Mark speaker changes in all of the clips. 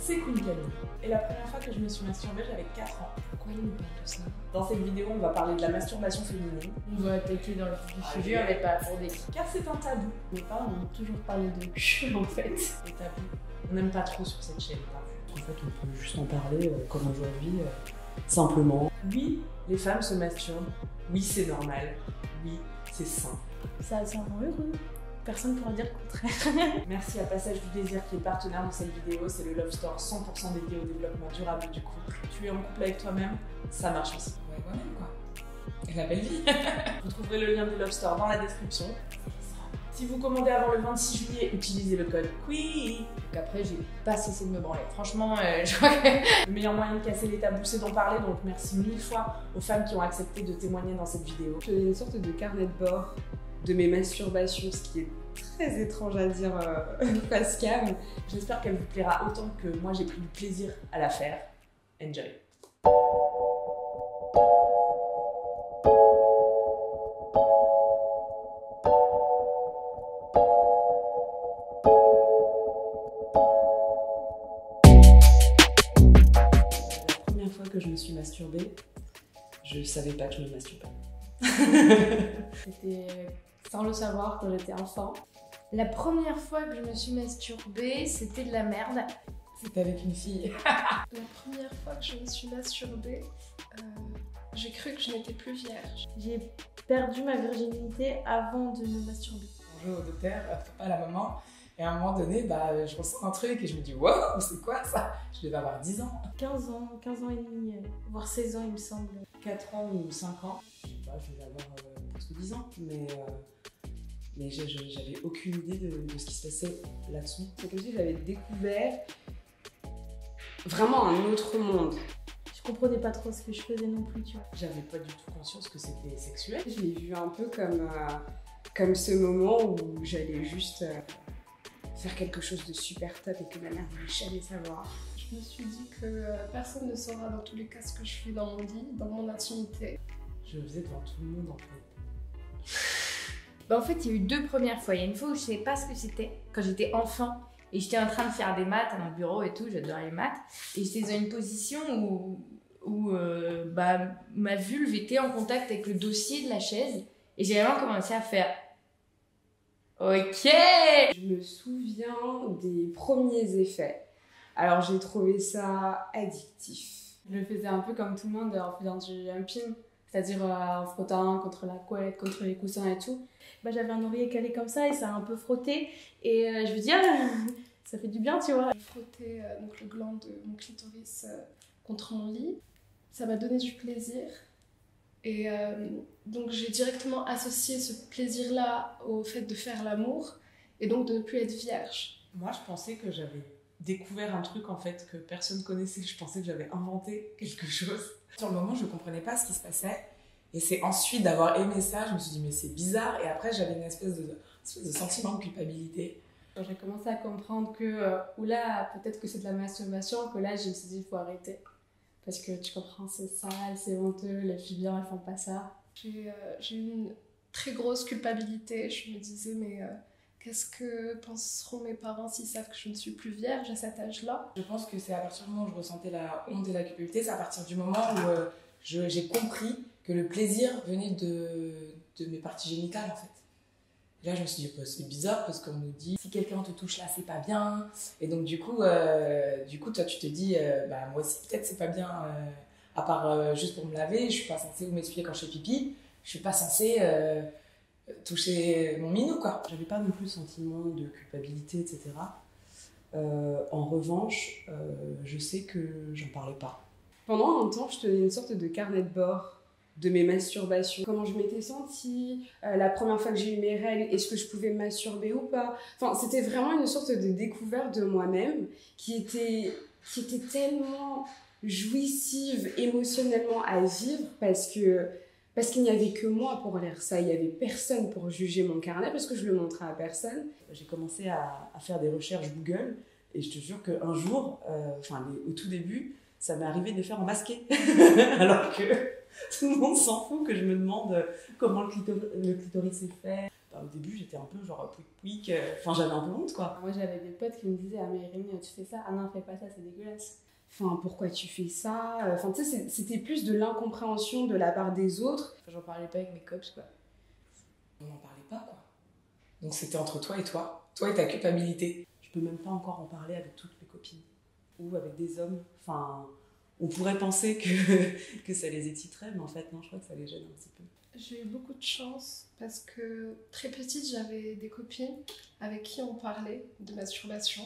Speaker 1: c'est Queen Camille. Et la première fois que je me suis masturbée, j'avais 4 ans.
Speaker 2: Pourquoi il nous parle de ça?
Speaker 1: Dans cette vidéo, on va parler de la masturbation féminine.
Speaker 2: On va attaquer dans le vif du sujet, on n'est pas pour des...
Speaker 1: Car c'est un tabou.
Speaker 2: Mes parents m'ont toujours parlé de cul en fait.
Speaker 1: Les tabous, on n'aime pas trop sur cette chaîne. En fait, on peut juste en parler comme aujourd'hui, simplement. Oui, les femmes se masturbent. Oui, c'est normal. Oui, c'est sain.
Speaker 2: Ça rend heureux. Personne ne pourra dire le contraire.
Speaker 1: Merci à Passage du Désir qui est partenaire dans cette vidéo. C'est le Love Store 100% dédié au développement durable du couple. Tu es en couple avec toi-même, ça marche aussi.
Speaker 3: Ouais, moi-même quoi. Et la belle vie.
Speaker 1: Vous trouverez le lien du Love Store dans la description. Si vous commandez avant le 26 juillet, utilisez le code QUEE.
Speaker 2: Donc après, j'ai pas cessé de me branler. Franchement, je crois que...
Speaker 1: Le meilleur moyen de casser les tabous, c'est d'en parler. Donc merci 1000 fois aux femmes qui ont accepté de témoigner dans cette vidéo.
Speaker 4: J'ai une sorte de carnet de bord de mes masturbations, ce qui est très étrange à dire face cam.
Speaker 1: J'espère qu'elle vous plaira autant que moi j'ai pris du plaisir à la faire. Enjoy. La première fois que je me suis masturbée, je savais pas que je me masturbais.
Speaker 2: C'était sans le savoir quand j'étais enfant. La première fois que je me suis masturbée, c'était de la merde.
Speaker 3: C'était avec une fille.
Speaker 5: La première fois que je me suis masturbée, j'ai cru que je n'étais plus vierge.
Speaker 2: J'ai perdu ma virginité avant de me masturber.
Speaker 3: On joue au docteur, papa, la maman. Et à un moment donné, je ressens un truc et je me dis wow, c'est quoi ça? Je devais avoir 10 ans.
Speaker 2: 15 ans et demi, voire 16 ans il me semble.
Speaker 1: 4 ans ou 5 ans, je vais avoir presque 10 ans, mais j'avais aucune idée de ce qui se passait là-dessous.
Speaker 4: C'est comme si j'avais découvert vraiment un autre monde.
Speaker 2: Je comprenais pas trop ce que je faisais non plus, tu vois.
Speaker 1: J'avais pas du tout conscience que c'était sexuel.
Speaker 4: Je l'ai vu un peu comme ce moment où j'allais juste faire quelque chose de super top et que ma mère voulait jamais savoir.
Speaker 5: Je me suis dit que personne ne saura dans tous les cas ce que je fais dans mon lit, dans mon intimité.
Speaker 1: Je le faisais devant tout le monde en fait.
Speaker 2: En fait, il y a eu deux premières fois. Il y a une fois où je savais pas ce que c'était, quand j'étais enfant. Et j'étais en train de faire des maths à mon bureau et tout, j'adorais les maths. Et j'étais dans une position où ma vulve était en contact avec le dossier de la chaise. Et j'ai vraiment commencé à faire OK.
Speaker 4: Je me souviens des premiers effets. Alors j'ai trouvé ça addictif. Je le faisais un peu comme tout le monde en faisant du humping, c'est-à-dire en frottant contre la couette, contre les coussins et tout.
Speaker 2: J'avais un oreiller calé comme ça et ça a un peu frotté. Et je me dis, ça fait du bien, tu vois.
Speaker 5: J'ai frotté donc le gland de mon clitoris contre mon lit. Ça m'a donné du plaisir. Et donc j'ai directement associé ce plaisir-là au fait de faire l'amour et donc de ne plus être vierge.
Speaker 1: Moi, je pensais que j'avais découvert un truc en fait que personne connaissait. Je pensais que j'avais inventé quelque chose.
Speaker 3: Sur le moment, je comprenais pas ce qui se passait. Et c'est ensuite d'avoir aimé ça, je me suis dit mais c'est bizarre. Et après, j'avais une espèce de sentiment de culpabilité.
Speaker 4: Quand j'ai commencé à comprendre que, oula, peut-être que c'est de la masturbation, que là, je me suis dit, il faut arrêter. Parce que tu comprends, c'est sale, c'est honteux, les filles bien, elles font pas ça.
Speaker 5: J'ai eu une très grosse culpabilité. Je me disais, mais qu'est-ce que penseront mes parents s'ils savent que je ne suis plus vierge à cet âge-là?
Speaker 3: Je pense que c'est à partir du moment où je ressentais la honte et la culpabilité, c'est à partir du moment où j'ai compris que le plaisir venait de mes parties génitales en fait. Et là je me suis dit c'est bizarre parce qu'on nous dit si quelqu'un te touche là c'est pas bien, et donc du coup toi tu te dis moi aussi peut-être c'est pas bien, à part juste pour me laver, je suis pas censée m'essuyer quand je fais pipi, je suis pas censée toucher mon minou quoi.
Speaker 1: J'avais pas non plus le sentiment de culpabilité, etc. En revanche, je sais que j'en parlais pas.
Speaker 4: Pendant un temps, je tenais une sorte de carnet de bord de mes masturbations. Comment je m'étais sentie, la première fois que j'ai eu mes règles, est-ce que je pouvais me masturber ou pas. Enfin, c'était vraiment une sorte de découverte de moi-même qui était tellement jouissive émotionnellement à vivre parce qu'il n'y avait que moi pour lire ça. Il n'y avait personne pour juger mon carnet parce que je le montrais à personne.
Speaker 1: J'ai commencé à faire des recherches Google et je te jure qu'un jour, au tout début, ça m'est arrivé de les faire en masqué. Alors que tout le monde s'en fout que je me demande comment le clitoris est fait. au début, j'étais un peu genre pouic, enfin j'avais un peu honte quoi.
Speaker 4: Moi j'avais des potes qui me disaient ah mais Rémi tu fais ça, ah non fais pas ça, c'est dégueulasse. Enfin pourquoi tu fais ça, enfin tu sais c'était plus de l'incompréhension de la part des autres.
Speaker 2: J'en parlais pas avec mes cops quoi.
Speaker 3: On n'en parlait pas quoi. Donc c'était entre toi et ta culpabilité.
Speaker 1: Je peux même pas encore en parler avec toutes mes copines ou avec des hommes. Enfin, on pourrait penser que ça les exciterait, mais en fait non, je crois que ça les gêne un petit peu.
Speaker 5: J'ai eu beaucoup de chance parce que très petite, j'avais des copines avec qui on parlait de masturbation.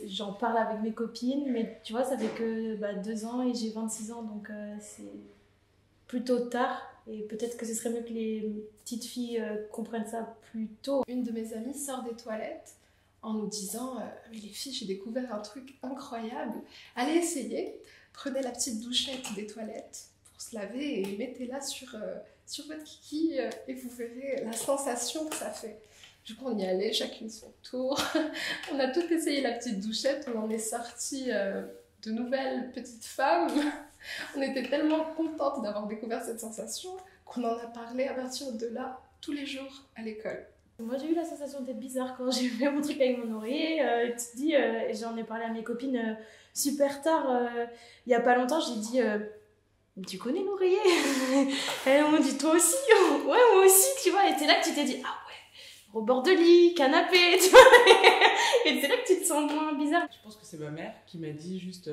Speaker 6: J'en parle avec mes copines, mais tu vois, ça fait que 2 ans et j'ai 26 ans, donc c'est plutôt tard. Et peut-être que ce serait mieux que les petites filles comprennent ça plus tôt.
Speaker 5: Une de mes amies sort des toilettes en nous disant mais les filles, j'ai découvert un truc incroyable. Allez essayer, prenez la petite douchette des toilettes pour se laver et mettez-la sur votre kiki et vous verrez la sensation que ça fait. Du coup, on y allait, chacune son tour. On a toutes essayé la petite douchette, on en est sorti de nouvelles petites femmes. On était tellement contentes d'avoir découvert cette sensation qu'on en a parlé à partir de là tous les jours à l'école.
Speaker 6: Moi j'ai eu la sensation d'être bizarre quand j'ai fait mon truc avec mon oreiller. Tu te dis, j'en ai parlé à mes copines super tard. Il y a pas longtemps, j'ai dit tu connais l'oreiller? Elles m'ont dit toi aussi? Ouais, moi aussi, tu vois. Et c'est là que tu t'es dit ah ouais, au bord de lit, canapé, tu vois. Et c'est là que tu te sens moins bizarre.
Speaker 1: Je pense que c'est ma mère qui m'a dit juste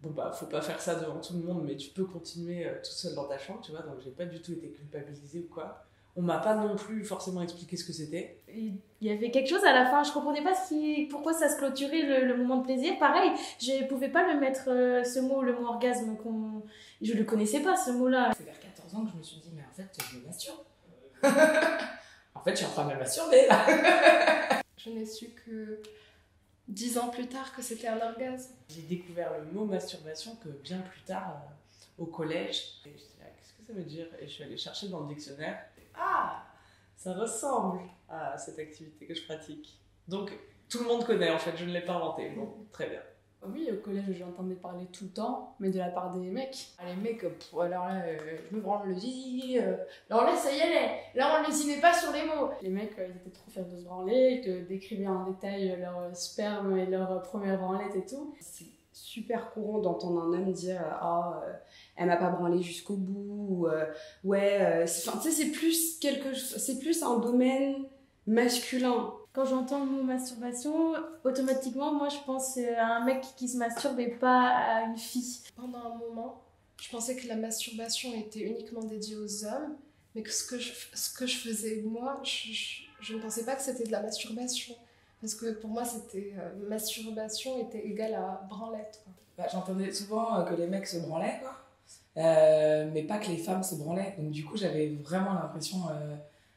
Speaker 1: bon bah faut pas faire ça devant tout le monde, mais tu peux continuer tout seul dans ta chambre, tu vois. Donc j'ai pas du tout été culpabilisée ou quoi. On m'a pas non plus forcément expliqué ce que c'était.
Speaker 6: Il y avait quelque chose à la fin, je comprenais pas pourquoi ça se clôturait le moment de plaisir. Pareil, je pouvais pas le mettre ce mot, le mot orgasme, je le connaissais pas ce mot-là.
Speaker 3: C'est vers 14 ans que je me suis dit mais en fait je me masturbe. En fait je suis en train de me masturber là.
Speaker 5: Je n'ai su que 10 ans plus tard que c'était un orgasme.
Speaker 1: J'ai découvert le mot masturbation que bien plus tard au collège. Et j'étais là, qu'est-ce que ça veut dire? Et je suis allée chercher dans le dictionnaire. Ah, ça ressemble à cette activité que je pratique. Donc, tout le monde connaît en fait, je ne l'ai pas inventé. Bon, très bien.
Speaker 4: Oui, au collège, j'entendais parler tout le temps, mais de la part des mecs.
Speaker 2: Les mecs, alors là, je me branle le zizi. Alors là, ça y est, là, on lésinait pas sur les mots.
Speaker 4: Les mecs, ils étaient trop fiers de se branler, ils te décrivaient en détail leur sperme et leur première branlette et tout. C'est super courant d'entendre un homme dire elle m'a pas branlé jusqu'au bout, c'est plus un domaine masculin.
Speaker 6: Quand j'entends le mot masturbation, automatiquement moi je pense à un mec qui se masturbe et pas à une fille.
Speaker 5: Pendant un moment, je pensais que la masturbation était uniquement dédiée aux hommes, mais que ce que je faisais moi, je ne pensais pas que c'était de la masturbation. Parce que pour moi, masturbation était égale à branlette.
Speaker 3: Bah, j'entendais souvent que les mecs se branlaient, quoi. Mais pas que les femmes se branlaient. Donc du coup, j'avais vraiment l'impression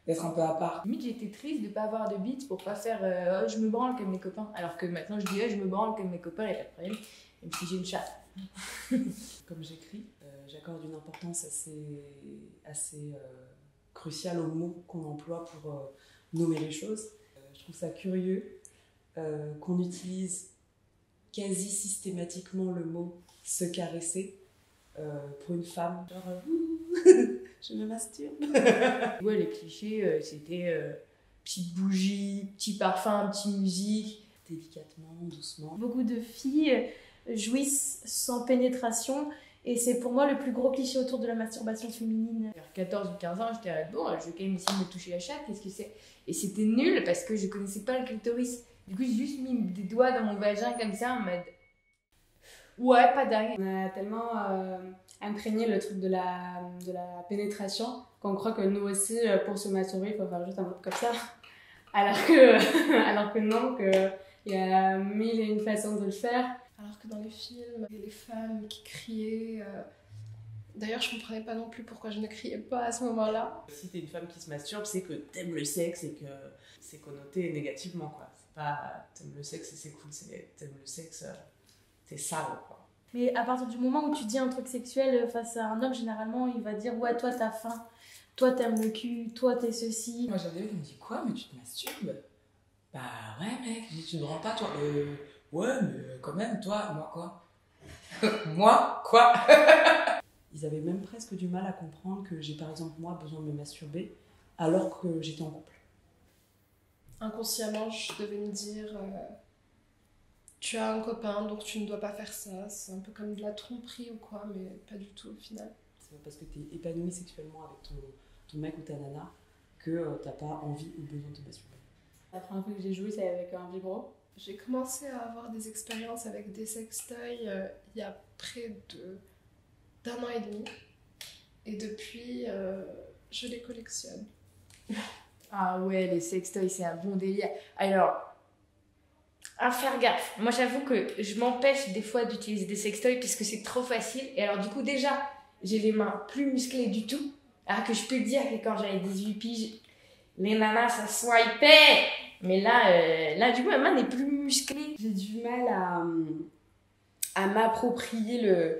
Speaker 3: d'être un peu à part.
Speaker 2: Limite, j'étais triste de pas avoir de bite pour pas faire je me branle comme mes copains. Alors que maintenant, je dis je me branle comme mes copains, il n'y a pas de problème. Même si j'ai une chatte.
Speaker 1: Comme j'écris, j'accorde une importance assez cruciale aux mots qu'on emploie pour nommer les choses. Je trouve ça curieux qu'on utilise quasi systématiquement le mot se caresser pour une femme. Genre, je me masturbe.
Speaker 2: Ouais, les clichés, c'était petite bougie, petit parfum, petite musique.
Speaker 1: Délicatement, doucement.
Speaker 6: Beaucoup de filles jouissent sans pénétration. Et c'est pour moi le plus gros cliché autour de la masturbation féminine.
Speaker 2: Vers 14 ou 15 ans, j'étais bon, je vais quand même essayer de me toucher la chatte, qu'est-ce que c'est? Et c'était nul parce que je connaissais pas le clitoris. Du coup, j'ai juste mis des doigts dans mon vagin comme ça en mode ouais, pas dingue.
Speaker 4: On a tellement imprégné le truc de la pénétration qu'on croit que nous aussi, pour se masturber, il faut faire juste un truc comme ça. Alors que non, qu'il y a mille et une façons de le faire.
Speaker 5: Alors que dans les films, il y a les femmes qui criaient. D'ailleurs, je comprenais pas non plus pourquoi je ne criais pas à ce moment-là.
Speaker 1: Si t'es une femme qui se masturbe, c'est que t'aimes le sexe et que c'est connoté négativement, quoi. C'est pas t'aimes le sexe et c'est cool, c'est t'aimes le sexe, t'es sale, quoi.
Speaker 6: Mais à partir du moment où tu dis un truc sexuel face à un homme, généralement, il va dire ouais, toi t'as faim, toi t'aimes le cul, toi t'es ceci.
Speaker 3: Moi j'avais qui me dit quoi, mais tu te masturbes? Bah ouais, mec, tu ne rends pas, toi. Ouais, mais quand même, toi, moi quoi? Moi quoi?
Speaker 1: Ils avaient même presque du mal à comprendre que j'ai par exemple moi besoin de me masturber alors que j'étais en couple.
Speaker 5: Inconsciemment, je devais me dire tu as un copain donc tu ne dois pas faire ça. C'est un peu comme de la tromperie ou quoi, mais pas du tout au final.
Speaker 1: C'est pas parce que tu es épanoui sexuellement avec ton mec ou ta nana que t'as pas envie ou besoin de te masturber.
Speaker 6: La première fois que j'ai joué, c'est avec un vibro.
Speaker 5: J'ai commencé à avoir des expériences avec des sextoys il y a près d'un an et demi. Et depuis, je les collectionne.
Speaker 2: Ah ouais, les sextoys, c'est un bon délire. Alors, à faire gaffe. Moi, j'avoue que je m'empêche des fois d'utiliser des sextoys parce que c'est trop facile. Et alors, du coup, déjà, j'ai les mains plus musclées du tout. Alors que je peux te dire que quand j'avais 18 piges, les nanas, ça swipait. Mais là, du coup, ma main n'est plus musclée.
Speaker 4: J'ai du mal à m'approprier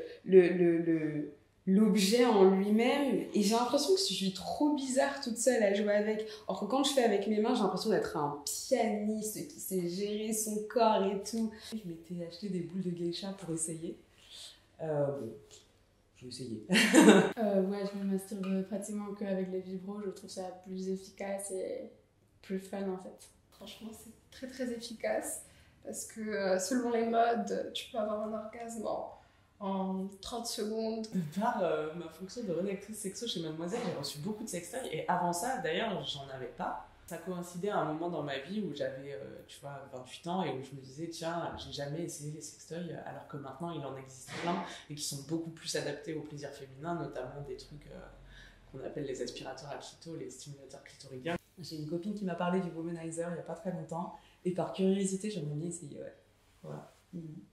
Speaker 4: l'objet en lui-même et j'ai l'impression que je suis trop bizarre toute seule à jouer avec. Or que quand je fais avec mes mains, j'ai l'impression d'être un pianiste qui sait gérer son corps et tout.
Speaker 1: Je m'étais acheté des boules de geisha pour essayer. Bon, j'ai essayé.
Speaker 6: Ouais, je me masturbe pratiquement qu'avec les vibros. Je trouve ça plus efficace et plus fun en fait.
Speaker 5: Franchement, c'est très très efficace parce que selon les modes, tu peux avoir un orgasme en 30 secondes.
Speaker 3: Par ma fonction de rédactrice sexo chez Mademoiselle, j'ai reçu beaucoup de sextoys et avant ça, d'ailleurs, j'en avais pas. Ça coïncidait à un moment dans ma vie où j'avais, 28 ans et où je me disais, tiens, j'ai jamais essayé les sextoys alors que maintenant il en existe plein et qui sont beaucoup plus adaptés au plaisir féminin, notamment des trucs qu'on appelle les aspirateurs à clito, les stimulateurs clitoridiens. J'ai une copine qui m'a parlé du womanizer il y a pas très longtemps et par curiosité, j'aimerais bien essayer, ouais. Voilà.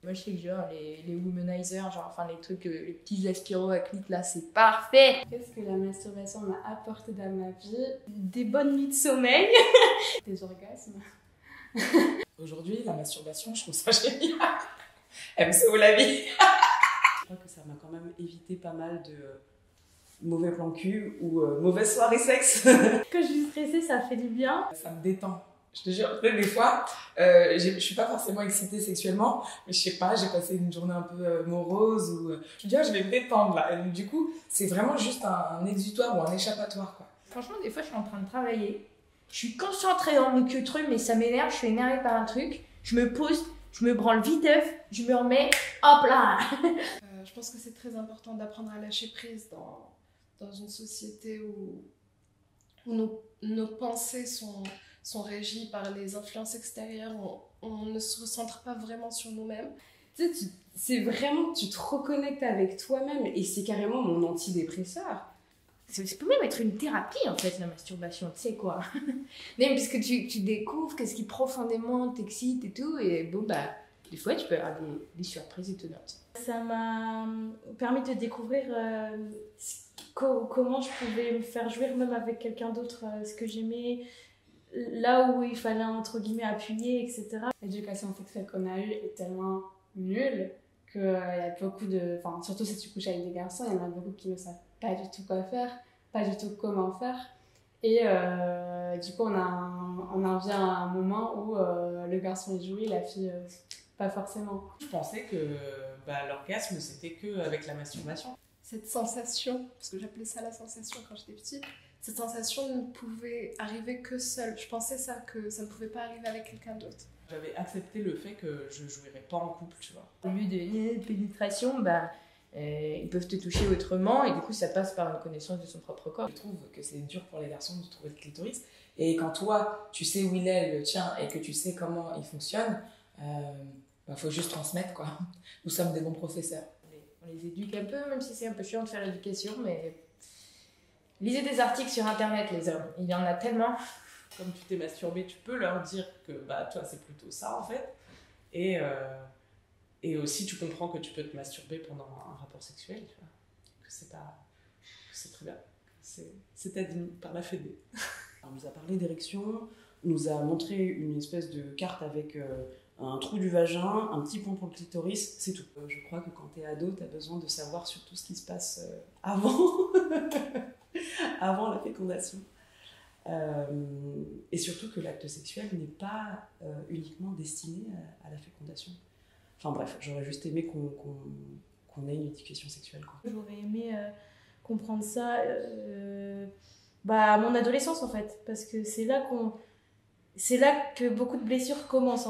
Speaker 2: Moi, je sais que genre les womanizers, genre, enfin, les trucs, les petits aspiros à clit, là, c'est parfait.
Speaker 6: Qu'est-ce que la masturbation m'a apporté dans ma vie?
Speaker 2: Des bonnes nuits de sommeil.
Speaker 6: Des orgasmes.
Speaker 3: Aujourd'hui, la masturbation, je trouve ça génial. Elle me sauve la vie.
Speaker 1: Je crois que ça m'a quand même évité pas mal de mauvais plan cul ou mauvaise soirée sexe.
Speaker 6: Quand je suis stressée, ça fait du bien.
Speaker 3: Ça me détend. Je te jure, des fois, je suis pas forcément excitée sexuellement, mais je sais pas, j'ai passé une journée un peu morose ou je me dis, ah, je vais me détendre là. Et donc, du coup, c'est vraiment juste un exutoire ou un échappatoire, quoi.
Speaker 2: Franchement, des fois, je suis en train de travailler. Je suis concentrée dans mon truc, mais ça m'énerve. Je suis énervée par un truc. Je me pose, je me branle vite œuf, je me remets, hop là.
Speaker 5: Je pense que c'est très important d'apprendre à lâcher prise dans une société où nos pensées sont régies par les influences extérieures, on ne se recentre pas vraiment sur nous-mêmes.
Speaker 4: Tu sais, c'est vraiment, tu te reconnectes avec toi-même et c'est carrément mon antidépresseur.
Speaker 2: Ça peut même être une thérapie en fait, la masturbation, tu sais quoi. Même parce que tu découvres qu'est-ce qui profondément t'excite et tout, et bon bah, des fois tu peux avoir des surprises étonnantes.
Speaker 6: Ça m'a permis de découvrir comment je pouvais me faire jouir même avec quelqu'un d'autre, ce que j'aimais, là où il fallait entre guillemets appuyer, etc.
Speaker 4: L'éducation sexuelle qu'on a eue est tellement nulle qu'il y a beaucoup de... Enfin, surtout si tu couches avec des garçons, il y en a beaucoup qui ne savent pas du tout quoi faire, pas du tout comment faire. Et du coup, on en vient à un moment où le garçon est joué, la fille pas forcément.
Speaker 3: Je pensais que l'orgasme, c'était qu'avec la masturbation.
Speaker 5: Cette sensation, parce que j'appelais ça la sensation quand j'étais petite, cette sensation ne pouvait arriver que seule. Je pensais ça, que ça ne pouvait pas arriver avec quelqu'un d'autre.
Speaker 3: J'avais accepté le fait que je jouirais pas en couple, tu vois.
Speaker 2: Au lieu de pénétration, bah, ils peuvent te toucher autrement et du coup ça passe par une connaissance de son propre corps.
Speaker 3: Je trouve que c'est dur pour les garçons de trouver le clitoris. Et quand toi, tu sais où il est, le tien, et que tu sais comment il fonctionne, faut juste transmettre, quoi. Nous sommes des bons professeurs.
Speaker 2: On les éduque un peu, même si c'est un peu chiant de faire l'éducation, mais lisez des articles sur internet, les hommes. Il y en a tellement.
Speaker 3: Comme tu t'es masturbé, tu peux leur dire que toi c'est plutôt ça en fait. Et aussi tu comprends que tu peux te masturber pendant un rapport sexuel, tu vois. Que c'est très bien. C'est admis par la Fédé.
Speaker 1: On nous a parlé d'érection, on nous a montré une espèce de carte avec un trou du vagin, un petit pont pour le clitoris, c'est tout. Je crois que quand t'es ado, t'as besoin de savoir sur tout ce qui se passe avant la fécondation. Et surtout que l'acte sexuel n'est pas uniquement destiné à la fécondation. Enfin bref, j'aurais juste aimé qu'on ait une éducation sexuelle, quoi.
Speaker 6: J'aurais aimé comprendre ça à mon adolescence en fait, parce que c'est là que beaucoup de blessures commencent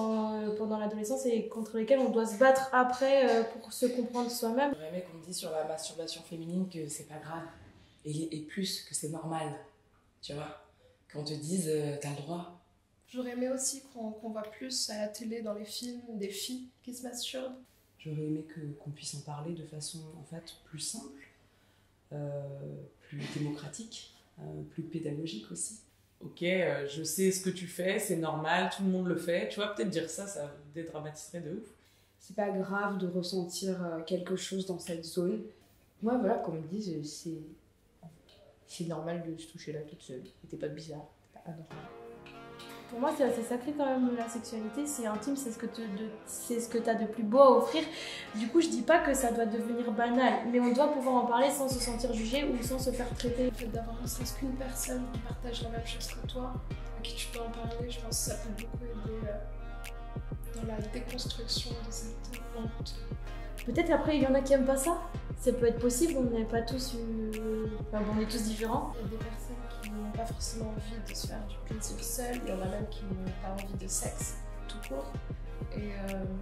Speaker 6: pendant l'adolescence et contre lesquelles on doit se battre après pour se comprendre soi-même.
Speaker 3: J'aurais aimé qu'on me dise sur la masturbation féminine que c'est pas grave et plus que c'est normal, tu vois, qu'on te dise t'as le droit.
Speaker 5: J'aurais aimé aussi qu'on voit plus à la télé, dans les films, des filles qui se masturbent.
Speaker 1: J'aurais aimé qu'on puisse en parler de façon en fait plus simple, plus démocratique, plus pédagogique aussi.
Speaker 7: Ok, je sais ce que tu fais, c'est normal, tout le monde le fait. Tu vois, peut-être dire ça dédramatiserait de ouf.
Speaker 4: C'est pas grave de ressentir quelque chose dans cette zone.
Speaker 2: Moi, voilà, qu'on me dise, c'est normal de se toucher là toute seule. C'était pas bizarre, c'était pas anormal.
Speaker 6: Pour moi, c'est assez sacré quand même, la sexualité, c'est intime, c'est ce que t'as de plus beau à offrir. Du coup, je dis pas que ça doit devenir banal, mais on doit pouvoir en parler sans se sentir jugé ou sans se faire traiter.
Speaker 5: Le fait d'avoir ne serait-ce qu'une personne qui partage la même chose que toi, à qui tu peux en parler, je pense que ça peut beaucoup aider dans la déconstruction de cette honte.
Speaker 6: Peut-être après, il y en a qui aiment pas ça. Ça peut être possible, on n'est pas tous... on est tous différents.
Speaker 5: Il y a des personnes qui n'ont pas forcément envie de se faire du plaisir seul, il y en a même qui n'ont pas envie de sexe tout court. Et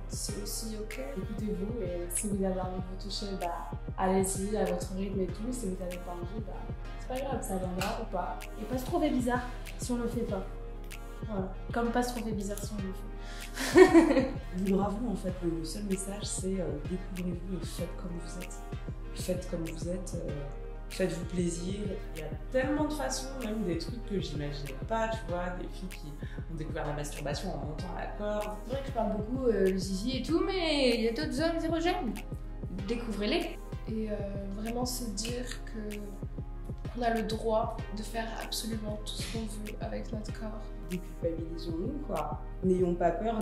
Speaker 5: c'est aussi ok.
Speaker 4: Écoutez-vous et si vous avez envie de vous toucher, allez-y à votre rythme et tout. Si vous n'avez pas envie, c'est pas grave, ça viendra ou pas.
Speaker 6: Et pas se trouver bizarre si on le fait pas. Voilà. Comme pas se trouver bizarre si on le fait.
Speaker 1: Libre à vous en fait, le seul message c'est découvrez-vous et faites comme vous êtes. Faites comme vous êtes, faites-vous plaisir.
Speaker 7: Il y a tellement de façons, même des trucs que j'imaginais pas, tu vois, des filles qui ont découvert la masturbation en montant à la corde.
Speaker 2: C'est vrai que je parle beaucoup le zizi et tout, mais il y a d'autres zones érogènes. Découvrez-les.
Speaker 5: Et vraiment se dire qu'on a le droit de faire absolument tout ce qu'on veut avec notre corps.
Speaker 4: Déculpabilisons-nous, quoi. N'ayons pas peur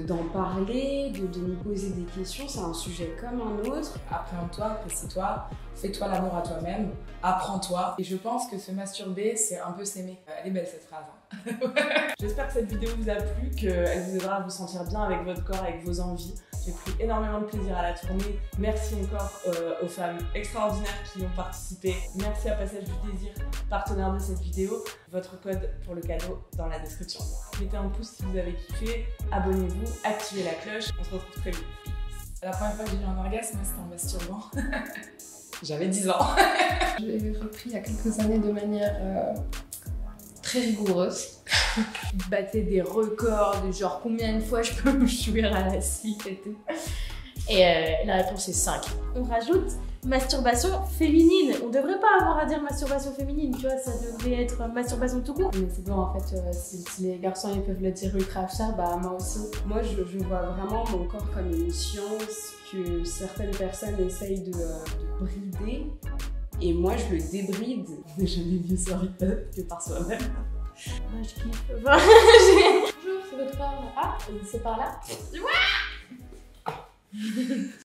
Speaker 4: d'en parler, de nous poser des questions. C'est un sujet comme un autre.
Speaker 3: Appréhende-toi, apprécie-toi, fais-toi l'amour à toi-même, apprends-toi. Et je pense que se masturber, c'est un peu s'aimer. Elle est belle cette phrase.
Speaker 7: J'espère que cette vidéo vous a plu, qu'elle vous aidera à vous sentir bien avec votre corps, avec vos envies. J'ai pris énormément de plaisir à la tourner. Merci encore aux femmes extraordinaires qui ont participé. Merci à Passage du Désir, partenaire de cette vidéo. Votre code pour le cadeau dans la description. Mettez un pouce si vous avez kiffé, abonnez-vous, activez la cloche. On se retrouve très vite.
Speaker 3: La première fois que j'ai eu un orgasme, c'était en masturbant. J'avais 10 ans.
Speaker 5: Je l'ai repris il y a quelques années de manière très rigoureuse.
Speaker 2: Je battais des records de genre combien de fois je peux me jouir à la suite et tout. Et la réponse est 5.
Speaker 6: On rajoute masturbation féminine. On devrait pas avoir à dire masturbation féminine, tu vois, ça devrait être masturbation tout court.
Speaker 4: Mais c'est bon, en fait, si les garçons ils peuvent le dire ultra cher, moi aussi. Moi, je vois vraiment mon corps comme une science que certaines personnes essayent de brider. Et moi, je le débride.
Speaker 1: On n'est jamais mieux servi que par soi-même.
Speaker 6: Moi, je kiffe.
Speaker 2: Bonjour, c'est votre corps. Ah, c'est par là.